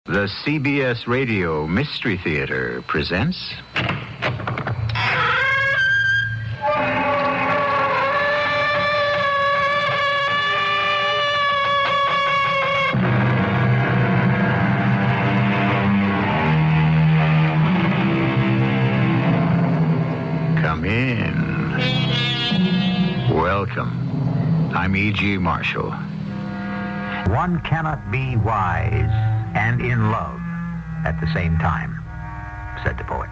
The CBS Radio Mystery Theater presents... Come in. Welcome. I'm E.G. Marshall. One cannot be wise and in love at the same time, said the poet.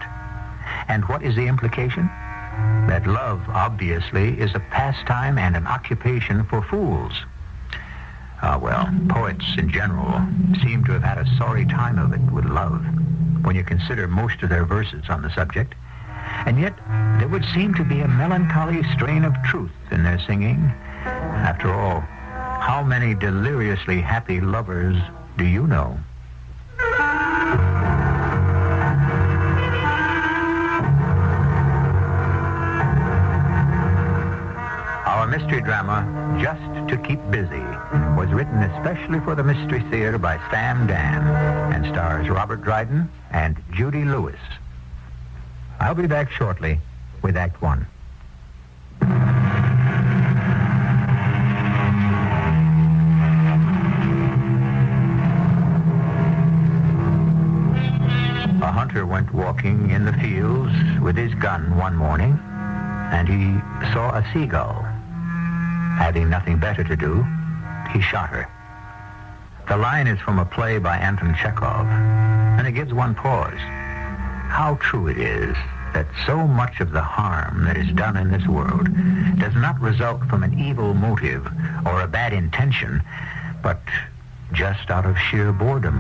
And what is the implication? That love, obviously, is a pastime and an occupation for fools. Poets in general seem to have had a sorry time of it with love, when you consider most of their verses on the subject. And yet, there would seem to be a melancholy strain of truth in their singing. After all, how many deliriously happy lovers do you know? Our mystery drama, Just to Keep Busy, was written especially for the Mystery Theater by Sam Dan and stars Robert Dryden and Judy Lewis. I'll be back shortly with Act One. A hunter went walking in the fields with his gun one morning, and he saw a seagull. Having nothing better to do, he shot her. The line is from a play by Anton Chekhov, and it gives one pause. How true it is that so much of the harm that is done in this world does not result from an evil motive or a bad intention, but just out of sheer boredom,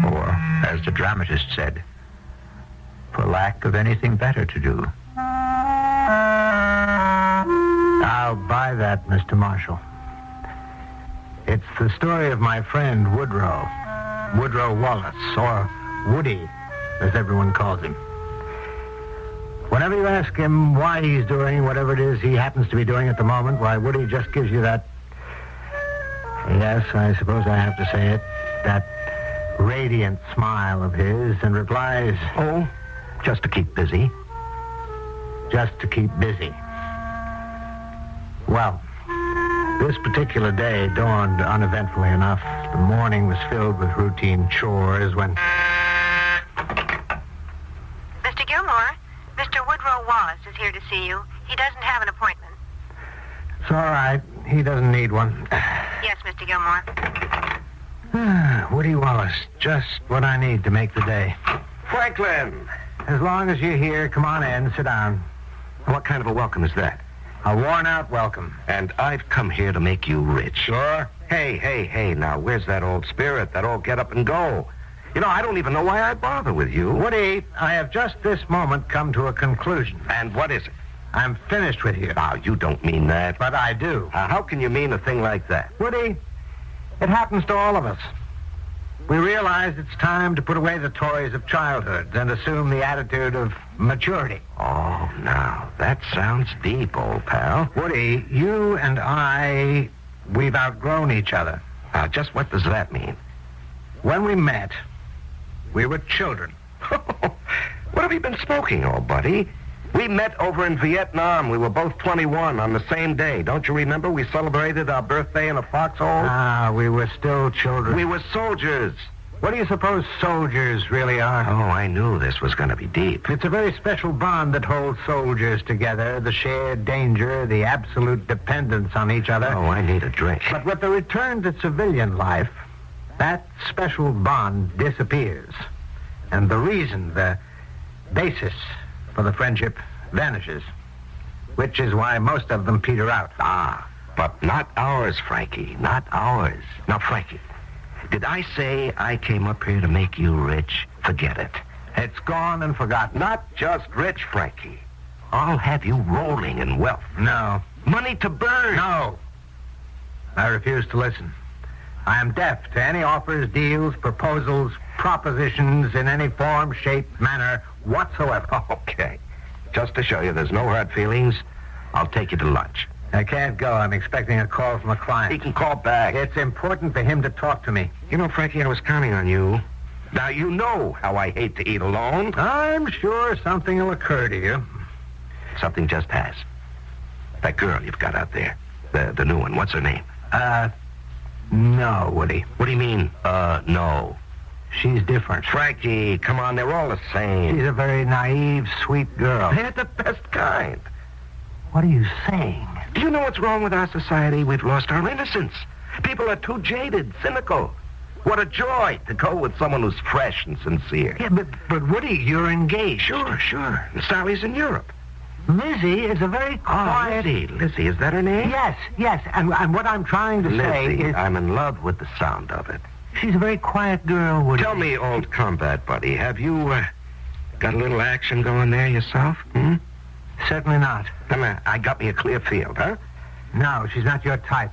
or, as the dramatist said, for lack of anything better to do. I'll buy that, Mr. Marshall. It's the story of my friend Woodrow Wallace, or Woody, as everyone calls him. Whenever you ask him why he's doing whatever it is he happens to be doing at the moment, why, Woody just gives you that, yes, I suppose I have to say it, that radiant smile of his, and replies, "Oh, just to keep busy. Just to keep busy." Well, this particular day dawned uneventfully enough. The morning was filled with routine chores when... Mr. Gilmore, Mr. Woodrow Wallace is here to see you. He doesn't have an appointment. It's all right. He doesn't need one. Yes, Mr. Gilmore. Woody Wallace, just what I need to make the day. Franklin! As long as you're here, come on in, sit down. What kind of a welcome is that? A worn-out welcome. And I've come here to make you rich. Sure? Hey, now, where's that old spirit, that old get up and go? You know, I don't even know why I bother with you. Woody, I have just this moment come to a conclusion. And what is it? I'm finished with you. Now, you don't mean that. But I do. How can you mean a thing like that? Woody, it happens to all of us. We realize it's time to put away the toys of childhood and assume the attitude of maturity. Oh, now, that sounds deep, old pal. Woody, you and I, we've outgrown each other. Just what does that mean? When we met, we were children. What have you been smoking, old buddy? We met over in Vietnam. We were both 21 on the same day. Don't you remember? We celebrated our birthday in a foxhole. We were still children. We were soldiers. What do you suppose soldiers really are? Oh, I knew this was going to be deep. It's a very special bond that holds soldiers together, the shared danger, the absolute dependence on each other. Oh, I need a drink. But with the return to civilian life, that special bond disappears. And the reason, the basis for the friendship vanishes, which is why most of them peter out. But not ours, Frankie, not ours. Now, Frankie, did I say I came up here to make you rich? Forget it. It's gone and forgotten. Not just rich, Frankie. I'll have you rolling in wealth. No. Money to burn. No. I refuse to listen. I am deaf to any offers, deals, proposals, propositions in any form, shape, manner whatsoever. Okay. Just to show you there's no hard feelings, I'll take you to lunch. I can't go. I'm expecting a call from a client. He can call back. It's important for him to talk to me. You know, Frankie, I was counting on you. Now, you know how I hate to eat alone. I'm sure something will occur to you. Something just has. That girl you've got out there. The new one. What's her name? No, Woody. What do you mean, no? She's different. Frankie, come on, they're all the same. She's a very naive, sweet girl. They're the best kind. What are you saying? Do you know what's wrong with our society? We've lost our innocence. People are too jaded, cynical. What a joy to go with someone who's fresh and sincere. Yeah, but Woody, you're engaged. Sure. Sally's in Europe. Lizzie is a very quiet... Lizzie, is that her name? Yes. And what I'm trying to say Lizzie, is... I'm in love with the sound of it. She's a very quiet girl, Woody. Tell me, old combat buddy, have you got a little action going there yourself? Certainly not. Then I got me a clear field, huh? No, she's not your type.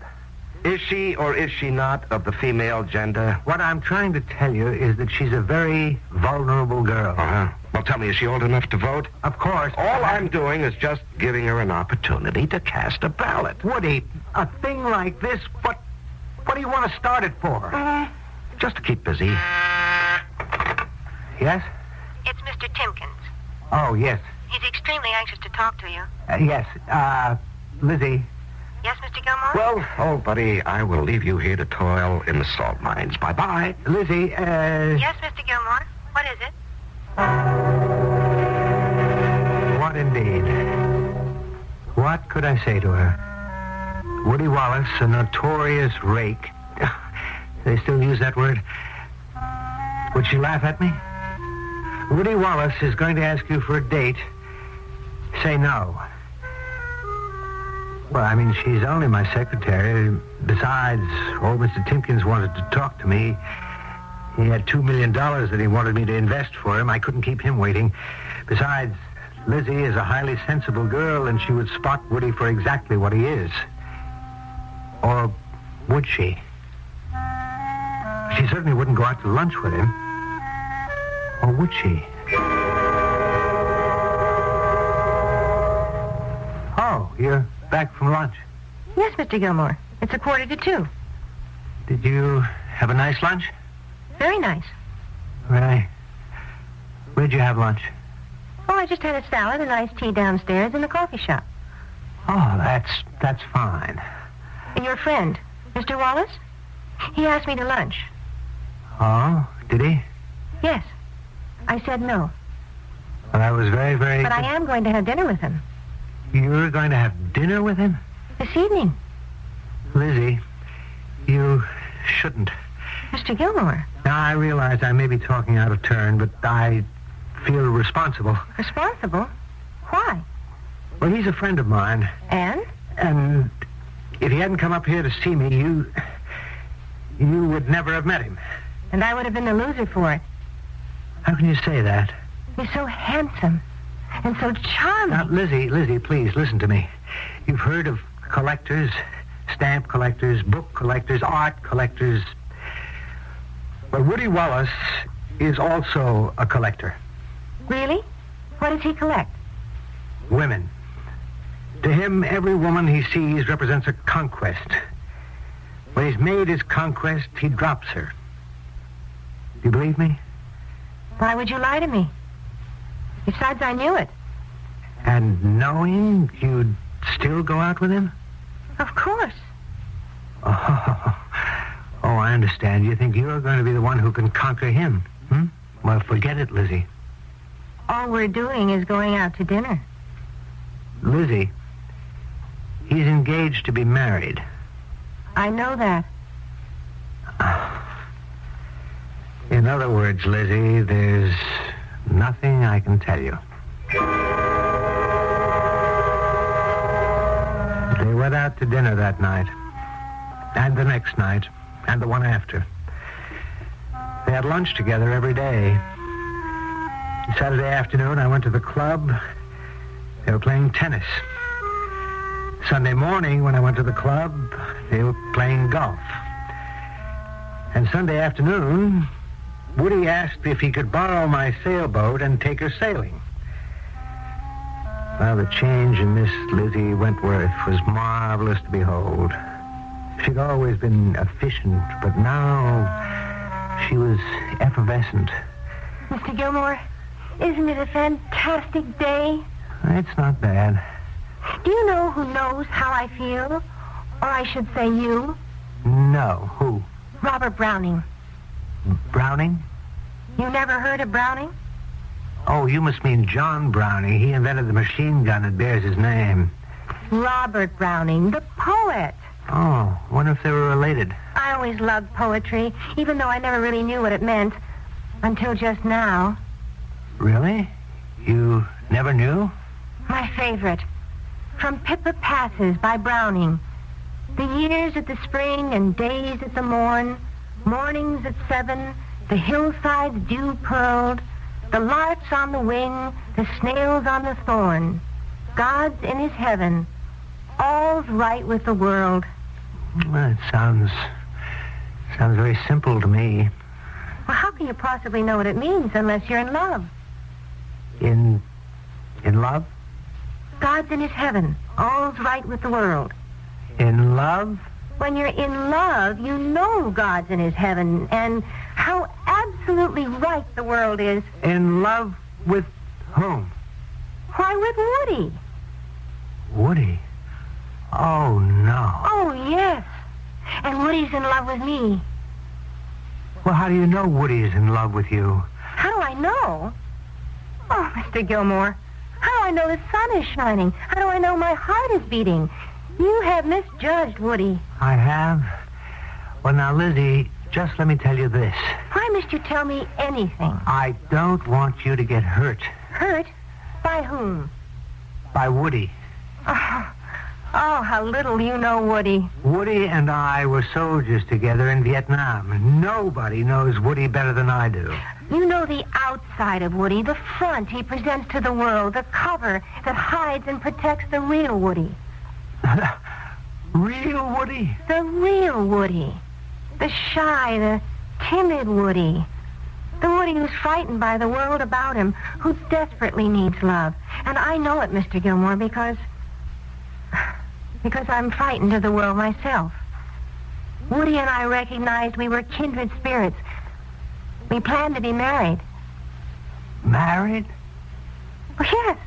Is she or is she not of the female gender? What I'm trying to tell you is that she's a very vulnerable girl. Uh-huh. Well, tell me, is she old enough to vote? Of course. All I'm doing is just giving her an opportunity to cast a ballot. Woody, a thing like this, what do you want to start it for? Just to keep busy. Yes? It's Mr. Timkins. Oh, yes. He's extremely anxious to talk to you. Yes. Lizzie. Yes, Mr. Gilmore? Well, old buddy, I will leave you here to toil in the salt mines. Bye-bye. Lizzie, Yes, Mr. Gilmore? What is it? What indeed? What could I say to her? Woody Wallace, a notorious rake. They still use that word? Would she laugh at me? Woody Wallace is going to ask you for a date. Say no. Well, I mean, she's only my secretary. Besides, old Mr. Timkins wanted to talk to me. He had $2 million that he wanted me to invest for him. I couldn't keep him waiting. Besides, Lizzie is a highly sensible girl, and she would spot Woody for exactly what he is. Or would she? She certainly wouldn't go out to lunch with him. Or would she? Oh, you're back from lunch. Yes, Mr. Gilmore. It's 1:45. Did you have a nice lunch? Very nice. Right. Where'd you have lunch? Oh, I just had a salad and iced tea downstairs in the coffee shop. Oh, that's fine. And your friend, Mr. Wallace? He asked me to lunch. Oh, did he? Yes. I said no. Well, that was very, very... But I am going to have dinner with him. You're going to have dinner with him? This evening. Lizzie, you shouldn't. Mr. Gilmore. Now, I realize I may be talking out of turn, but I feel responsible. Responsible? Why? Well, he's a friend of mine. And? And if he hadn't come up here to see me, you would never have met him. And I would have been the loser for it. How can you say that? He's so handsome and so charming. Now, Lizzie, please, listen to me. You've heard of collectors, stamp collectors, book collectors, art collectors. Well, Woody Wallace is also a collector. Really? What does he collect? Women. To him, every woman he sees represents a conquest. When he's made his conquest, he drops her. Do you believe me? Why would you lie to me? Besides, I knew it. And knowing you'd still go out with him? Of course. Oh, I understand. You think you're going to be the one who can conquer him? Well, forget it, Lizzie. All we're doing is going out to dinner. Lizzie, he's engaged to be married. I know that. In other words, Lizzie, there's nothing I can tell you. They went out to dinner that night, and the next night, and the one after. They had lunch together every day. Saturday afternoon, I went to the club. They were playing tennis. Sunday morning, when I went to the club, they were playing golf. And Sunday afternoon, Woody asked if he could borrow my sailboat and take her sailing. Well, the change in Miss Lizzie Wentworth was marvelous to behold. She'd always been efficient, but now she was effervescent. Mr. Gilmore, isn't it a fantastic day? It's not bad. Do you know who knows how I feel? Or I should say you? No. Who? Robert Browning. Browning? You never heard of Browning? Oh, you must mean John Browning. He invented the machine gun that bears his name. Robert Browning, the poet. Oh, wonder if they were related. I always loved poetry, even though I never really knew what it meant. Until just now. Really? You never knew? My favorite. From Pippa Passes by Browning. The years at the spring and days at the morn, mornings at 7, the hillsides dew-pearled, the larks on the wing, the snails on the thorn. God's in his heaven. All's right with the world. Well, it sounds very simple to me. Well, how can you possibly know what it means unless you're in love? In love? God's in his heaven. All's right with the world. In love? When you're in love, you know God's in his heaven and how absolutely right the world is. In love with whom? Why, with Woody. Woody? Oh, no. Oh, yes. And Woody's in love with me. Well, how do you know Woody is in love with you? How do I know? Oh, Mr. Gilmore, how do I know the sun is shining? How do I know my heart is beating? You have misjudged Woody. I have? Well, now, Lizzie, just let me tell you this. Why must you tell me anything? I don't want you to get hurt. Hurt? By whom? By Woody. Oh, how little you know Woody. Woody and I were soldiers together in Vietnam. Nobody knows Woody better than I do. You know the outside of Woody, the front he presents to the world, the cover that hides and protects the real Woody. Real Woody? The real Woody. The shy, the timid Woody. The Woody who's frightened by the world about him, who desperately needs love. And I know it, Mr. Gilmore, because I'm frightened of the world myself. Woody and I recognized we were kindred spirits. We planned to be married. Married? Well, yes.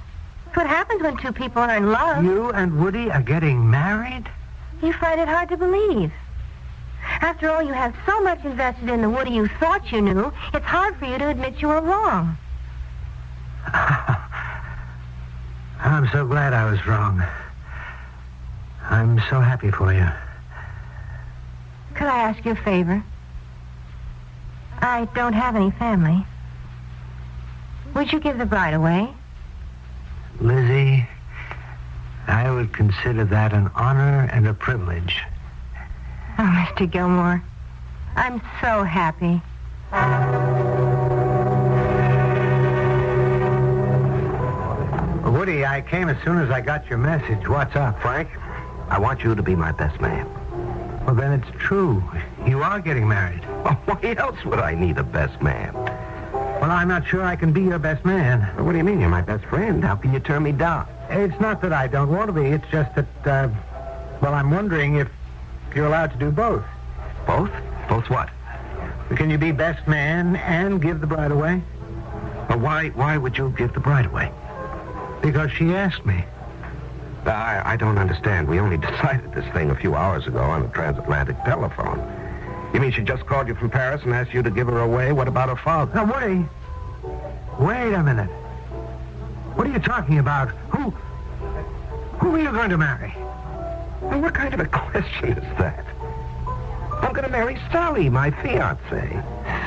That's what happens when two people are in love. You and Woody are getting married? You find it hard to believe. After all, you have so much invested in the Woody you thought you knew, it's hard for you to admit you were wrong. I'm so glad I was wrong. I'm so happy for you. Could I ask you a favor? I don't have any family. Would you give the bride away? Lizzie, I would consider that an honor and a privilege. Oh, Mr. Gilmore, I'm so happy. Woody, I came as soon as I got your message. What's up? Frank, I want you to be my best man. Well, then it's true. You are getting married. Oh, why else would I need a best man? Well, I'm not sure I can be your best man. Well, what do you mean? You're my best friend. How can you turn me down? It's not that I don't want to be. It's just that, well, I'm wondering if you're allowed to do both. Both? Both what? Can you be best man and give the bride away? Well, why would you give the bride away? Because she asked me. I don't understand. We only decided this thing a few hours ago on the transatlantic telephone. You mean she just called you from Paris and asked you to give her away? What about her father? Now, Woody, wait a minute. What are you talking about? Who are you going to marry? Well, what kind of a question is that? I'm going to marry Sally, my fiancée.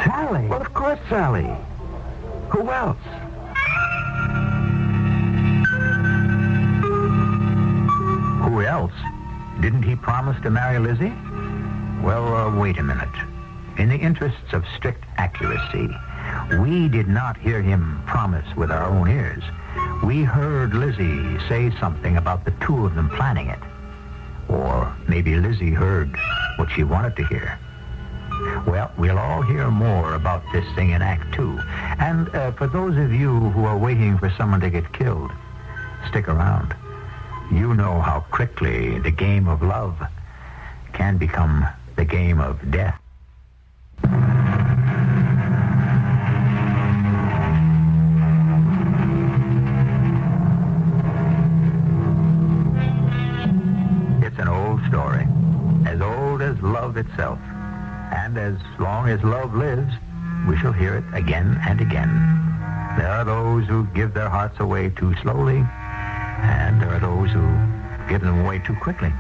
Sally? Well, of course, Sally. Who else? Who else? Didn't he promise to marry Lizzie? Well, wait a minute. In the interests of strict accuracy, we did not hear him promise with our own ears. We heard Lizzie say something about the two of them planning it. Or maybe Lizzie heard what she wanted to hear. Well, we'll all hear more about this thing in Act 2. And for those of you who are waiting for someone to get killed, stick around. You know how quickly the game of love can become the game of death. itself. And as long as love lives, we shall hear it again and again. There are those who give their hearts away too slowly, and there are those who give them away too quickly,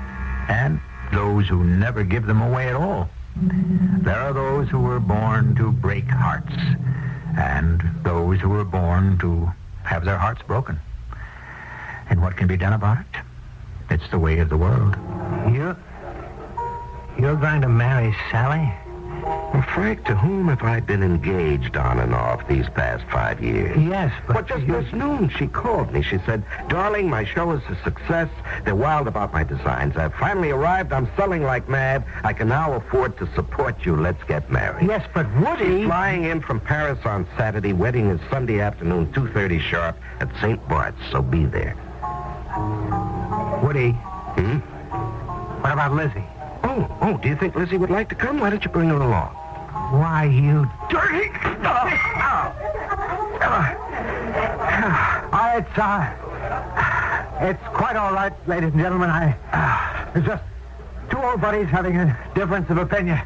and those who never give them away at all. There are those who were born to break hearts, and those who were born to have their hearts broken. And what can be done about it? It's the way of the world. You're going to marry Sally? Well, Frank, to whom have I been engaged on and off these past 5 years? Yes, but... Well, just this noon, she called me. She said, "Darling, my show is a success. They're wild about my designs. I've finally arrived. I'm selling like mad. I can now afford to support you. Let's get married." Yes, but Woody... She's flying in from Paris on Saturday. Wedding is Sunday afternoon, 2:30 sharp at St. Bart's, so be there. Woody, Hmm? what about Lizzie? Oh, do you think Lizzie would like to come? Why don't you bring her along? Why, you dirty... It's quite all right, ladies and gentlemen. It's just two old buddies having a difference of opinion.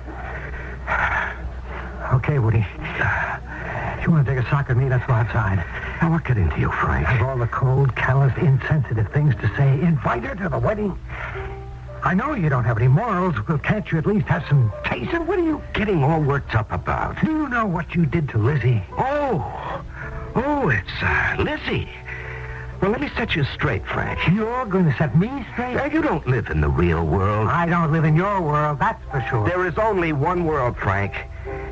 Okay, Woody. If you want to take a sock at me, let's go outside. Now, what got into you, Frank? Of all the cold, callous, insensitive things to say, invite her to the wedding. I know you don't have any morals. Well, can't you at least have some taste? And what are you getting all worked up about? Do you know what you did to Lizzie? Oh, it's Lizzie. Well, let me set you straight, Frank. You're going to set me straight? Now, you don't live in the real world. I don't live in your world, that's for sure. There is only one world, Frank,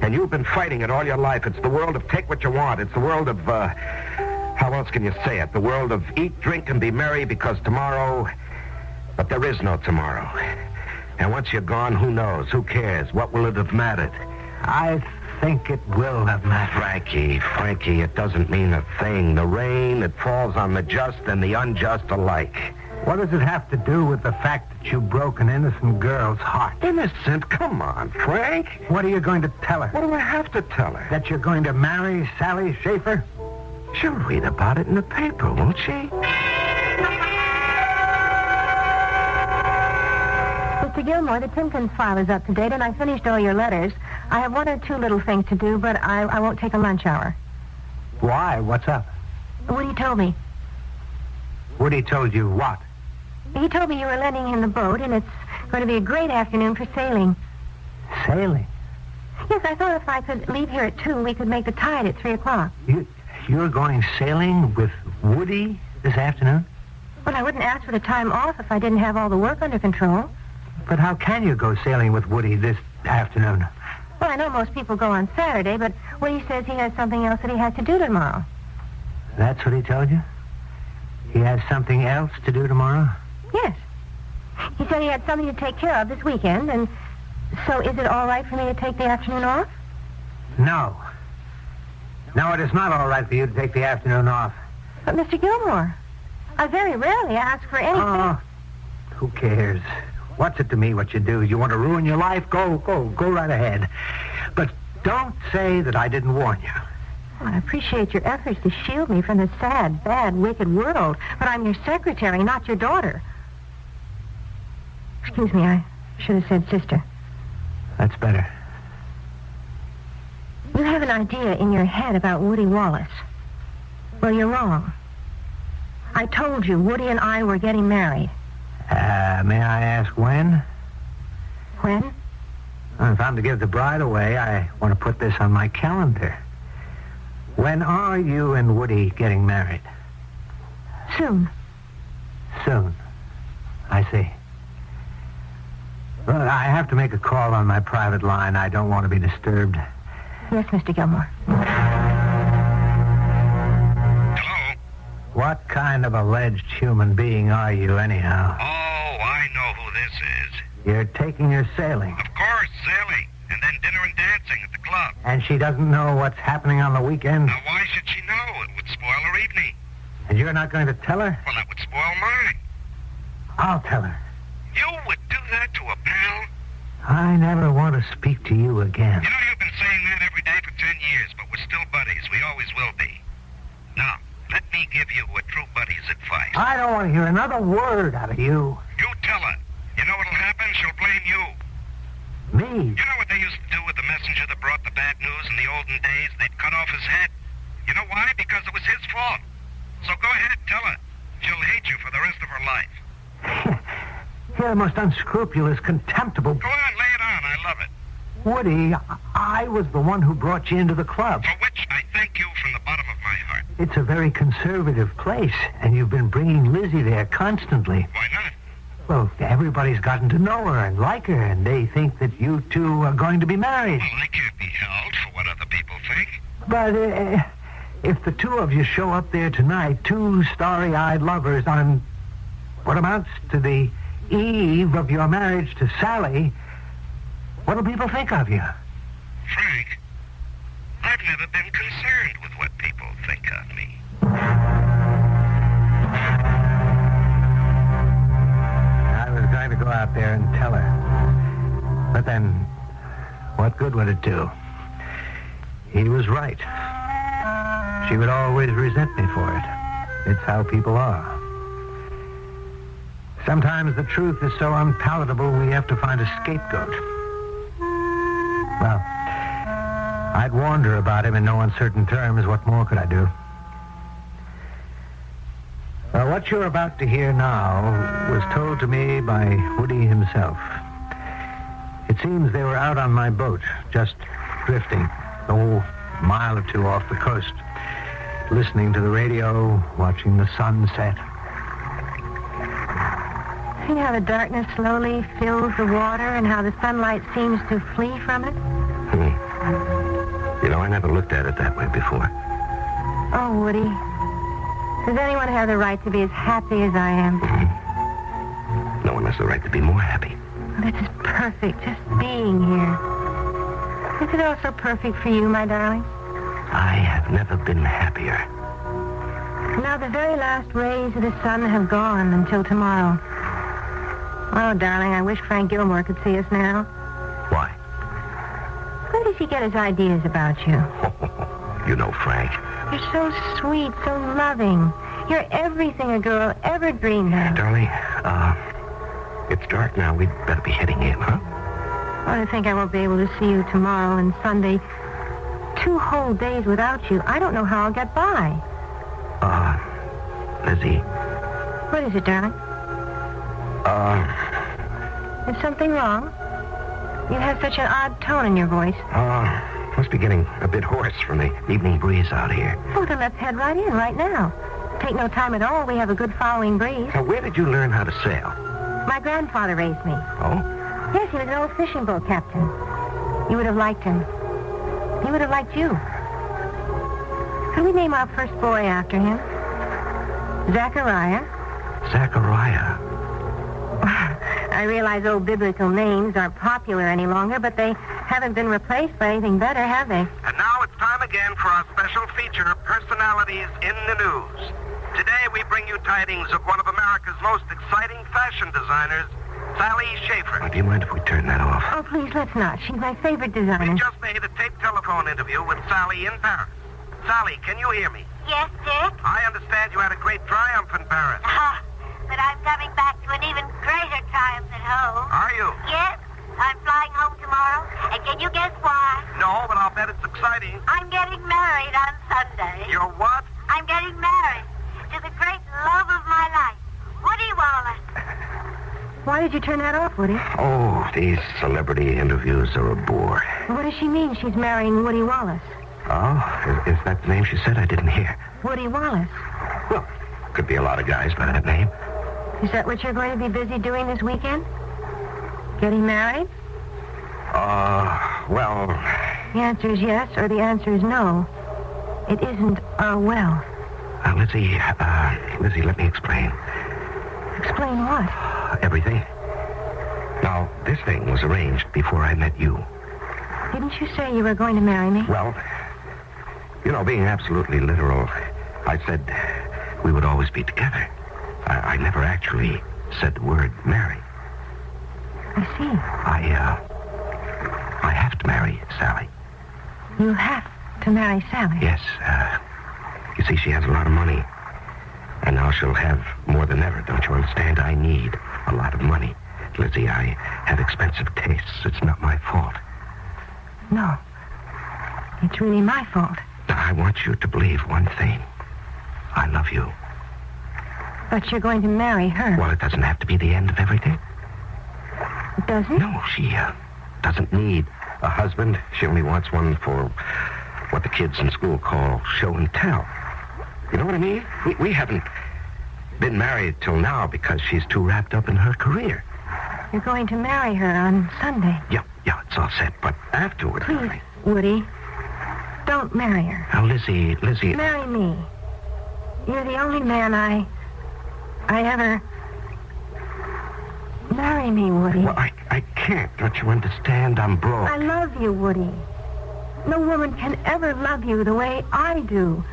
and you've been fighting it all your life. It's the world of take what you want. It's the world of, how else can you say it? The world of eat, drink, and be merry because tomorrow... But there is no tomorrow. And once you're gone, who knows? Who cares? What will it have mattered? I think it will have mattered. Frankie, it doesn't mean a thing. The rain, it falls on the just and the unjust alike. What does it have to do with the fact that you broke an innocent girl's heart? Innocent? Come on, Frank. What are you going to tell her? What do I have to tell her? That you're going to marry Sally Schaefer? She'll read about it in the paper, won't she? Mr. Gilmore, the Timkins file is up to date, and I finished all your letters. I have one or two little things to do, but I won't take a lunch hour. Why? What's up? Woody told me. Woody told you what? He told me you were lending him the boat, and it's going to be a great afternoon for sailing. Sailing? Yes, I thought if I could leave here at 2, we could make the tide at 3 o'clock. You're going sailing with Woody this afternoon? Well, I wouldn't ask for the time off if I didn't have all the work under control. But how can you go sailing with Woody this afternoon? Well, I know most people go on Saturday, but Woody says he has something else that he has to do tomorrow. That's what he told you? He has something else to do tomorrow? Yes. He said he had something to take care of this weekend, and so is it all right for me to take the afternoon off? No. No, it is not all right for you to take the afternoon off. But, Mr. Gilmore, I very rarely ask for anything. Oh, who cares? What's it to me what you do? You want to ruin your life? Go right ahead. But don't say that I didn't warn you. Well, I appreciate your efforts to shield me from this sad, bad, wicked world, but I'm your secretary, not your daughter. Excuse me, I should have said sister. That's better. You have an idea in your head about Woody Wallace. Well, you're wrong. I told you Woody and I were getting married. May I ask when? When? Well, if I'm to give the bride away, I want to put this on my calendar. When are you and Woody getting married? Soon. Soon. I see. Well, I have to make a call on my private line. I don't want to be disturbed. Yes, Mr. Gilmore. Hello? What kind of alleged human being are you, anyhow? Oh, I know who this is. You're taking her sailing. Of course, sailing. And then dinner and dancing at the club. And she doesn't know what's happening on the weekend? Now, why should she know? It would spoil her evening. And you're not going to tell her? Well, that would spoil mine. I'll tell her. You would do that to a pal? I never want to speak to you again. You know, you've been saying that every day for 10 years, but we're still buddies. We always will be. Now, let me give you a true buddy's advice. I don't want to hear another word out of you. You tell her. You know what'll happen? She'll blame you. Me? You know what they used to do with the messenger that brought the bad news in the olden days? They'd cut off his head. You know why? Because it was his fault. So go ahead, tell her. She'll hate you for the rest of her life. You're the most unscrupulous, contemptible... Go on, lay it on. I love it. Woody, I was the one who brought you into the club. For which I thank you from the bottom of my heart. It's a very conservative place, and you've been bringing Lizzie there constantly. Why not? Well, everybody's gotten to know her and like her, and they think that you two are going to be married. Well, I can't be held for what other people think. But if the two of you show up there tonight, two starry-eyed lovers on what amounts to the eve of your marriage to Sally, what'll people think of you? Frank, I've never been concerned with what people think of me. I was going to go out there and tell her. But then, what good would it do? He was right. She would always resent me for it. It's how people are. Sometimes the truth is so unpalatable we have to find a scapegoat. Well, I'd warned her about him in no uncertain terms. What more could I do? Well, what you're about to hear now was told to me by Woody himself. It seems they were out on my boat, just drifting, a mile or two off the coast, listening to the radio, watching the sun set. See how the darkness slowly fills the water and how the sunlight seems to flee from it? You know, I never looked at it that way before. Oh, Woody. Does anyone have the right to be as happy as I am? No one has the right to be more happy. This is perfect, just being here. Is it also perfect for you, my darling? I have never been happier. Now the very last rays of the sun have gone until tomorrow. Oh, darling, I wish Frank Gilmore could see us now. Why? Where does he get his ideas about you? You know Frank. You're so sweet, so loving. You're everything a girl ever dreamed of. Darling, it's dark now. We'd better be heading in, huh? I think I won't be able to see you tomorrow and Sunday. 2 whole days without you. I don't know how I'll get by. Lizzie. What is it, darling? Is something wrong? You have such an odd tone in your voice. Must be getting a bit hoarse from the evening breeze out here. Oh, then let's head right in, right now. Take no time at all. We have a good following breeze. Now, where did you learn how to sail? My grandfather raised me. Oh? Yes, he was an old fishing boat captain. You would have liked him. He would have liked you. Could we name our first boy after him? Zachariah. Zachariah. I realize old biblical names aren't popular any longer, but they haven't been replaced by anything better, have they? And now it's time again for our special feature, Personalities in the News. Today we bring you tidings of one of America's most exciting fashion designers, Sally Schaefer. Do you mind if we turn that off? Oh, please, let's not. She's my favorite We designer. just made a taped telephone interview with Sally in Paris. Sally, can you hear me? Yes, Dick? I understand you had a great triumph in Paris. But I'm coming back to an even greater triumph at home. Are you? Yes, I'm flying home tomorrow. And can you guess why? No, but I'll bet it's exciting. I'm getting married on Sunday. You're what? I'm getting married to the great love of my life, Woody Wallace. Why did you turn that off, Woody? Oh, these celebrity interviews are a bore. What does she mean she's marrying Woody Wallace? Oh, is that the name she said? I didn't hear. Woody Wallace. Well, could be a lot of guys by that name. Is that what you're going to be busy doing this weekend? Getting married? Well... The answer is yes, or the answer is no. It isn't, well. Lizzie, let me explain. Explain what? Everything. Now, this thing was arranged before I met you. Didn't you say you were going to marry me? Well, you know, being absolutely literal, I said we would always be together. I never actually said the word marry. I see. I have to marry Sally. You have to marry Sally? Yes. You see, she has a lot of money. And now she'll have more than ever, don't you understand? I need a lot of money. Lizzie, I have expensive tastes. It's not my fault. No. It's really my fault. I want you to believe one thing. I love you. But you're going to marry her. Well, it doesn't have to be the end of everything. It doesn't? No, she doesn't need a husband. She only wants one for what the kids in school call show and tell. You know what I mean? We haven't been married till now because she's too wrapped up in her career. You're going to marry her on Sunday. Yeah, it's all set. But afterward, Please, darling. Woody, don't marry her. Now, Lizzie... Marry me. You're the only man I ever... Marry me, Woody. Well, I can't. Don't you understand? I'm broke. I love you, Woody. No woman can ever love you the way I do.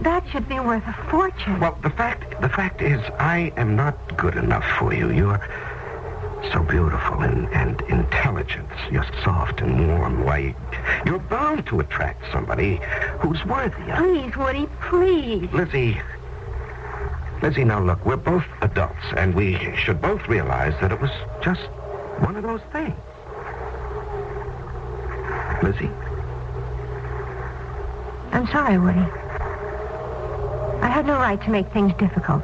That should be worth a fortune. Well, the fact is, I am not good enough for you. You're so beautiful and intelligent. You're soft and warm. Why, you're bound to attract somebody who's worthy of... Please, Woody, please. Lizzie, now look, we're both adults, and we should both realize that it was just one of those things. Lizzie? I'm sorry, Woody. I had no right to make things difficult.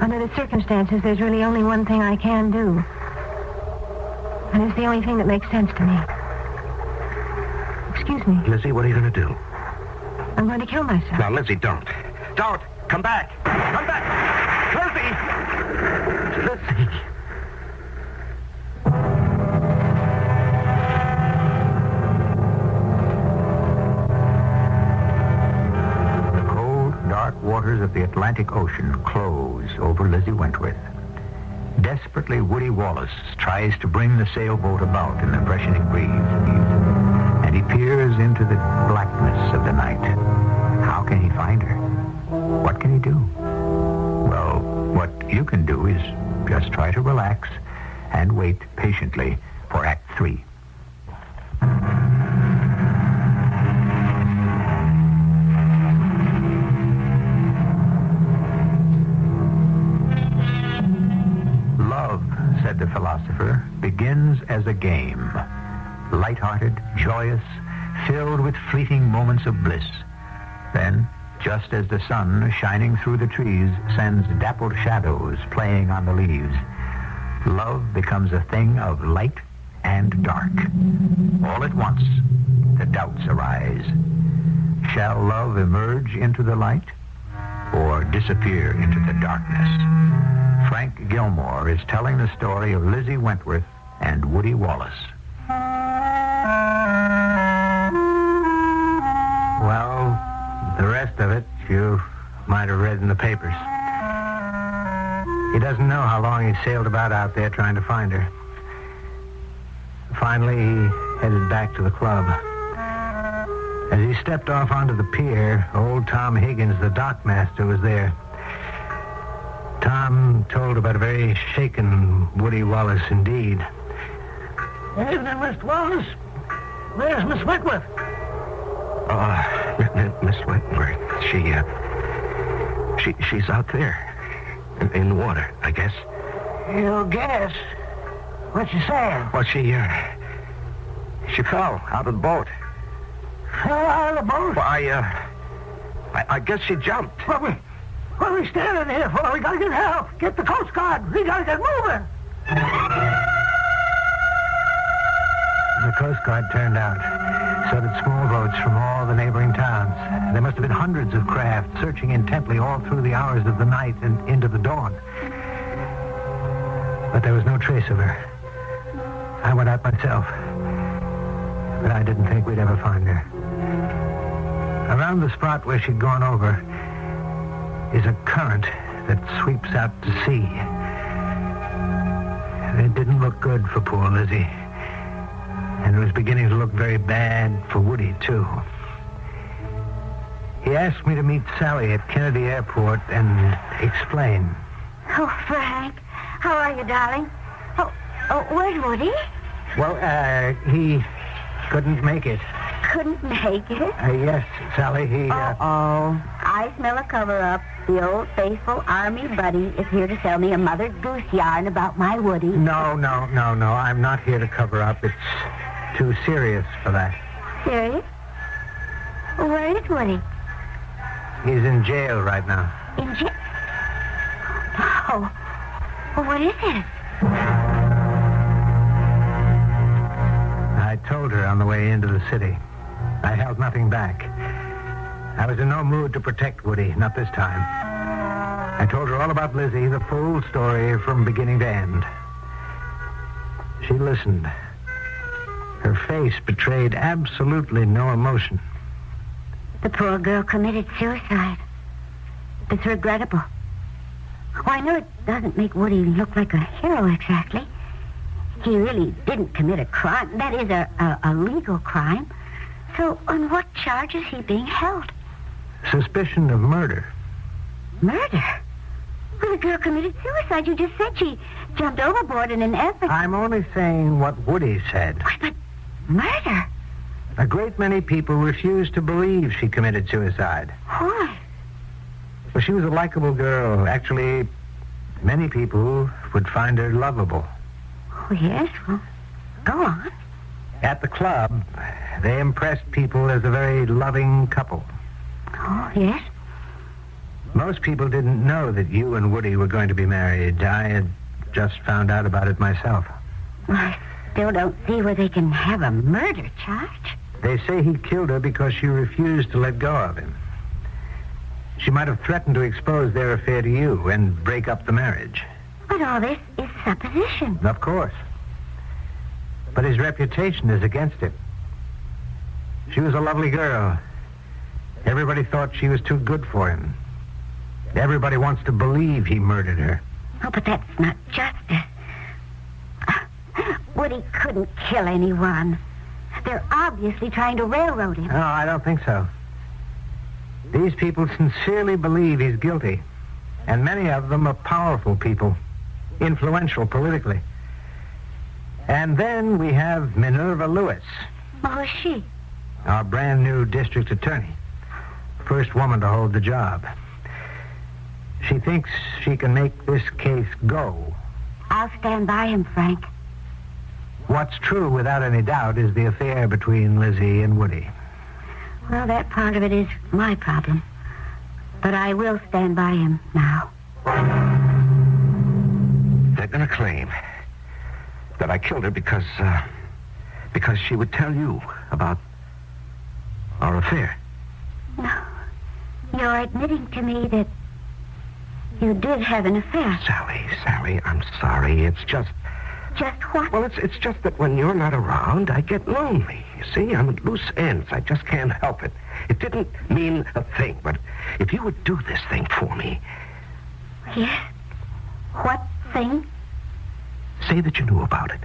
Under the circumstances, there's really only one thing I can do. And it's the only thing that makes sense to me. Excuse me. Lizzie, what are you going to do? I'm going to kill myself. Now, Lizzie, don't. Don't! Come back! Come back! Lizzie! Lizzie! The cold, dark waters of the Atlantic Ocean close over Lizzie Wentworth. Desperately, Woody Wallace tries to bring the sailboat about in the freshening breeze. And he peers into the blackness of the night. How can he find her? What can he do? Well, what you can do is just try to relax and wait patiently for Act 3. Love, said the philosopher, begins as a game. Light-hearted, joyous, filled with fleeting moments of bliss. Then, just as the sun, shining through the trees, sends dappled shadows playing on the leaves, love becomes a thing of light and dark. All at once, the doubts arise. Shall love emerge into the light or disappear into the darkness? Frank Gilmore is telling the story of Lizzie Wentworth and Woody Wallace. Well, the rest of it you might have read in the papers. He doesn't know how long he sailed about out there trying to find her. Finally, he headed back to the club. As he stepped off onto the pier, old Tom Higgins, the dockmaster, was there. Tom told about a very shaken Woody Wallace indeed. Evening, Mr. Wallace. Where's Miss Wentworth? Miss Wentworth, she's out there. In the water, I guess. You guess. What you saying? Well, she fell out of the boat. Fell out of the boat? Well, I guess she jumped. What are we standing here for? We gotta get help. Get the Coast Guard. We gotta get moving. The Coast Guard turned out. So did small boats from all the neighboring towns. There must have been hundreds of craft searching intently all through the hours of the night and into the dawn. But there was no trace of her. I went out myself. But I didn't think we'd ever find her. Around the spot where she'd gone over is a current that sweeps out to sea. And it didn't look good for poor Lizzie. And it was beginning to look very bad for Woody, too. He asked me to meet Sally at Kennedy Airport and explain. Oh, Frank. How are you, darling? Oh, where's Woody? Well, he couldn't make it. couldn't make it? Yes, Sally, he... Uh-oh. I smell a cover-up. The old faithful army buddy is here to sell me a Mother Goose yarn about my Woody. No. I'm not here to cover up. It's too serious for that. Serious? Well, where is Woody? He's in jail right now. In jail? Oh. Well, what is it? I told her on the way into the city. I held nothing back. I was in no mood to protect Woody, not this time. I told her all about Lizzie, the full story from beginning to end. She listened. Her face betrayed absolutely no emotion. The poor girl committed suicide. It's regrettable. Well, I know it doesn't make Woody look like a hero exactly. He really didn't commit a crime. That is a legal crime. So on what charge is he being held? Suspicion of murder. Murder? Well, the girl committed suicide. You just said she jumped overboard in an effort. I'm only saying what Woody said. Why, but murder? A great many people refuse to believe she committed suicide. Why? Well, she was a likable girl. Actually, many people would find her lovable. Oh, yes? Well, go on. At the club, they impressed people as a very loving couple. Oh, yes? Most people didn't know that you and Woody were going to be married. I had just found out about it myself. I still don't see where they can have a murder charge. They say he killed her because she refused to let go of him. She might have threatened to expose their affair to you and break up the marriage. But all this is supposition. Of course. But his reputation is against it. She was a lovely girl. Everybody thought she was too good for him. Everybody wants to believe he murdered her. Oh, but that's not justice. Woody couldn't kill anyone. They're obviously trying to railroad him. No, I don't think so. These people sincerely believe he's guilty. And many of them are powerful people, influential politically. And then we have Minerva Lewis. Well, who's she? Our brand new district attorney. First woman to hold the job. She thinks she can make this case go. I'll stand by him, Frank. What's true, without any doubt, is the affair between Lizzie and Woody. Well, that part of it is my problem. But I will stand by him now. They're going to claim that I killed her because she would tell you about our affair. No. You're admitting to me that you did have an affair. Sally, I'm sorry. It's just... Just what? Well, it's just that when you're not around, I get lonely. You see, I'm at loose ends. I just can't help it. It didn't mean a thing, but if you would do this thing for me... Yes? What thing? Say that you knew about it.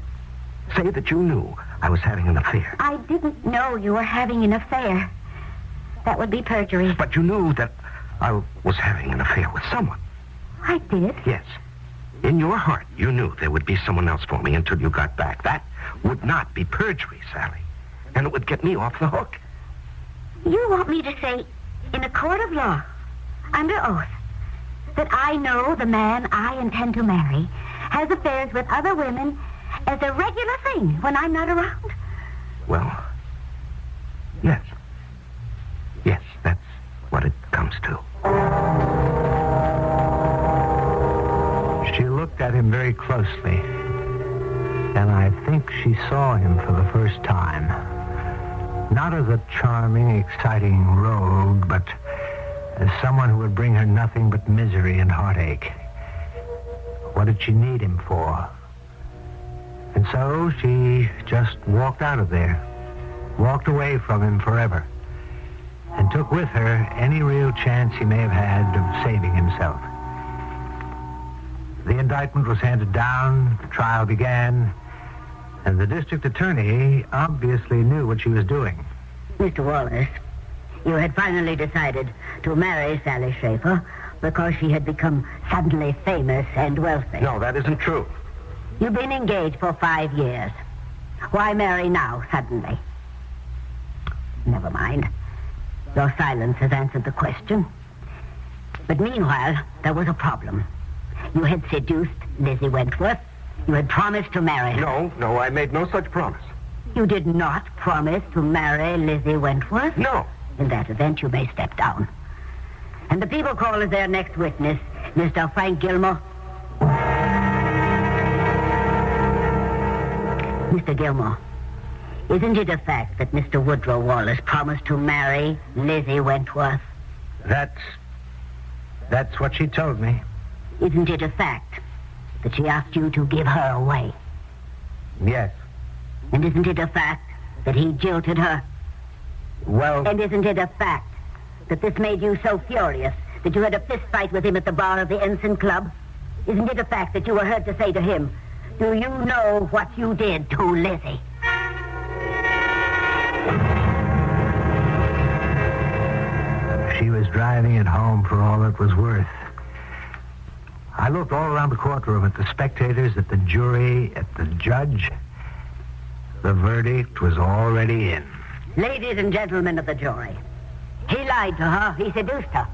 Say that you knew I was having an affair. I didn't know you were having an affair. That would be perjury. But you knew that I was having an affair with someone. I did? Yes. In your heart, you knew there would be someone else for me until you got back. That would not be perjury, Sally. And it would get me off the hook. You want me to say, in a court of law, under oath, that I know the man I intend to marry has affairs with other women as a regular thing when I'm not around? Well, yes. Yes, that's what it comes to. She looked at him very closely, and I think she saw him for the first time. Not as a charming, exciting rogue, but as someone who would bring her nothing but misery and heartache. What did she need him for? And so she just walked out of there, walked away from him forever, and took with her any real chance he may have had of saving himself. The indictment was handed down, the trial began, and the district attorney obviously knew what she was doing. Mr. Wallace, you had finally decided to marry Sally Schaefer because she had become suddenly famous and wealthy. No, that isn't true. You've been engaged for 5 years. Why marry now, suddenly? Never mind. Your silence has answered the question. But meanwhile, there was a problem. You had seduced Lizzie Wentworth. You had promised to marry her. No, I made no such promise. You did not promise to marry Lizzie Wentworth? No. In that event, you may step down. And the people call as their next witness Mr. Frank Gilmore. Mr. Gilmore, isn't it a fact that Mr. Woodrow Wallace promised to marry Lizzie Wentworth? That's what she told me. Isn't it a fact that she asked you to give her away? Yes. And isn't it a fact that he jilted her? Well... And isn't it a fact that this made you so furious that you had a fist fight with him at the bar of the Ensign Club? Isn't it a fact that you were heard to say to him, "Do you know what you did to Lizzie?" She was driving it home for all it was worth. I looked all around the courtroom at the spectators, at the jury, at the judge. The verdict was already in. Ladies and gentlemen of the jury, he lied to her, he seduced her,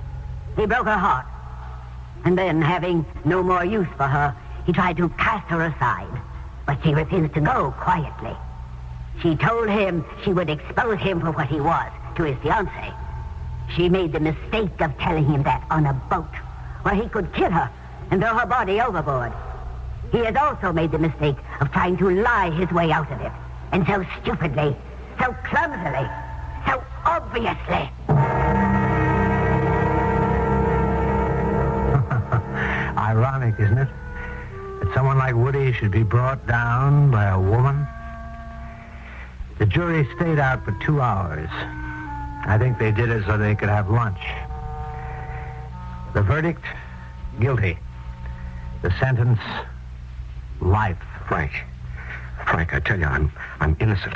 he broke her heart. And then, having no more use for her, he tried to cast her aside. But she refused to go quietly. She told him she would expose him for what he was to his fiancée. She made the mistake of telling him that on a boat, where he could kill her and throw her body overboard. He has also made the mistake of trying to lie his way out of it. And so stupidly, so clumsily, so obviously. Ironic, isn't it? That someone like Woody should be brought down by a woman. The jury stayed out for 2 hours. I think they did it so they could have lunch. The verdict, guilty. The sentence, life. Frank, I tell you, I'm innocent.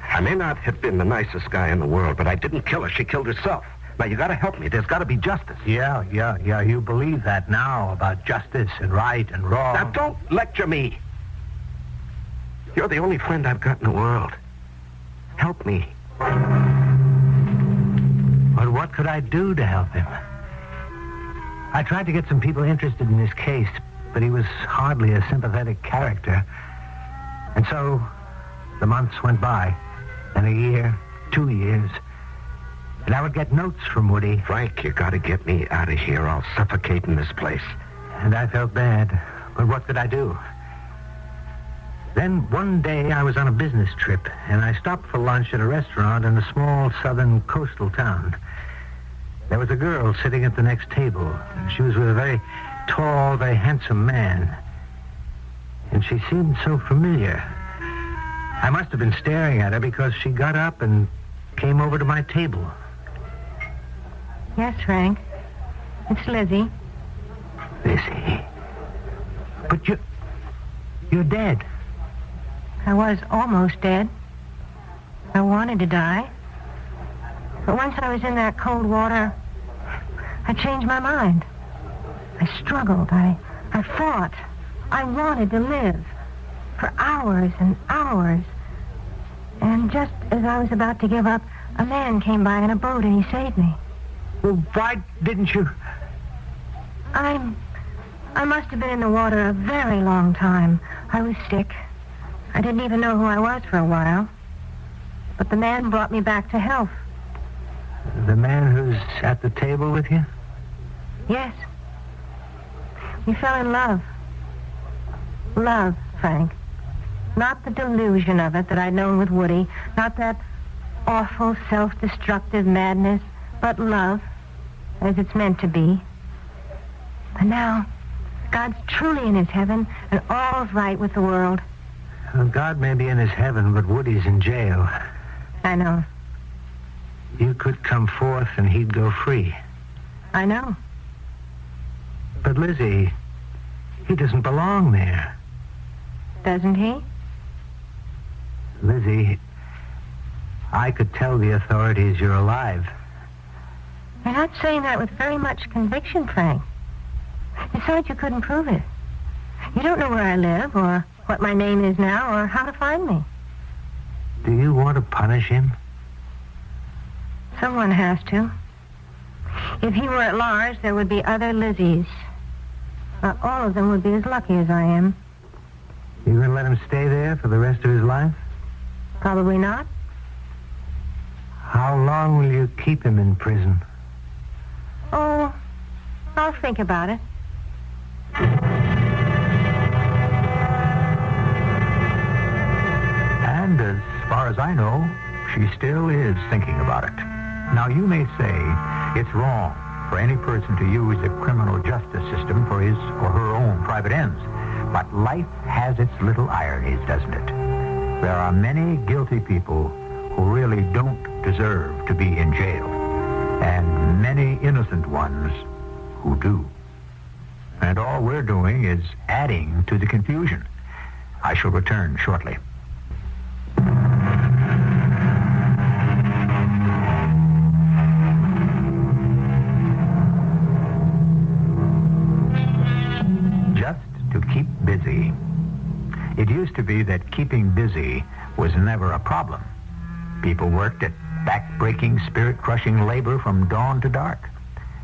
I may not have been the nicest guy in the world, but I didn't kill her. She killed herself. Now, you gotta help me. There's gotta be justice. Yeah. You believe that now about justice and right and wrong. Now, don't lecture me. You're the only friend I've got in the world. Help me. But what could I do to help him? I tried to get some people interested in his case, but he was hardly a sympathetic character. And so the months went by, and a year, 2 years, and I would get notes from Woody. Frank, you gotta get me out of here. I'll suffocate in this place. And I felt bad, but what could I do? Then one day I was on a business trip, and I stopped for lunch at a restaurant in a small southern coastal town. There was a girl sitting at the next table. She was with a very tall, very handsome man. And she seemed so familiar. I must have been staring at her because she got up and came over to my table. Yes, Frank. It's Lizzie. Lizzie. But you're dead. I was almost dead. I wanted to die. But once I was in that cold water, I changed my mind. I struggled. I fought. I wanted to live for hours and hours. And just as I was about to give up, a man came by in a boat and he saved me. Well, why didn't you? I must have been in the water a very long time. I was sick. I didn't even know who I was for a while. But the man brought me back to health. The man who's at the table with you? Yes. We fell in love. Love, Frank. Not the delusion of it that I'd known with Woody. Not that awful, self-destructive madness. But love, as it's meant to be. And now, God's truly in his heaven, and all's right with the world. Well, God may be in his heaven, but Woody's in jail. I know. You could come forth and he'd go free. I know. But Lizzie, he doesn't belong there. Doesn't he? Lizzie, I could tell the authorities you're alive. You're not saying that with very much conviction, Frank. Besides, you couldn't prove it. You don't know where I live, or what my name is now, or how to find me. Do you want to punish him? Someone has to. If he were at large, there would be other Lizzies. Not all of them would be as lucky as I am. You going to let him stay there for the rest of his life? Probably not. How long will you keep him in prison? Oh, I'll think about it. And as far as I know, she still is thinking about it. Now, you may say it's wrong for any person to use the criminal justice system for his or her own private ends. But life has its little ironies, doesn't it? There are many guilty people who really don't deserve to be in jail, and many innocent ones who do. And all we're doing is adding to the confusion. I shall return shortly. Just to keep busy. It used to be that keeping busy was never a problem. People worked at back-breaking, spirit-crushing labor from dawn to dark.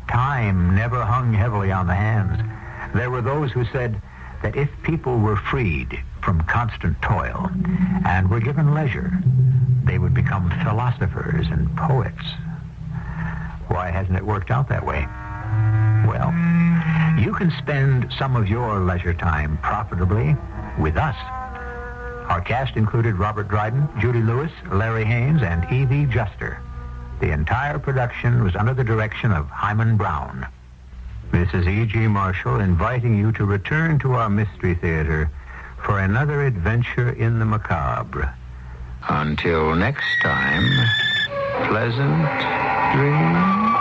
Time never hung heavily on the hands. There were those who said that if people were freed from constant toil and were given leisure, they would become philosophers and poets. Why hasn't it worked out that way? Well, you can spend some of your leisure time profitably with us. Our cast included Robert Dryden, Judy Lewis, Larry Haynes, and E.V. Juster. The entire production was under the direction of Hyman Brown. This is E.G. Marshall inviting you to return to our Mystery Theater for another adventure in the macabre. Until next time, pleasant dreams.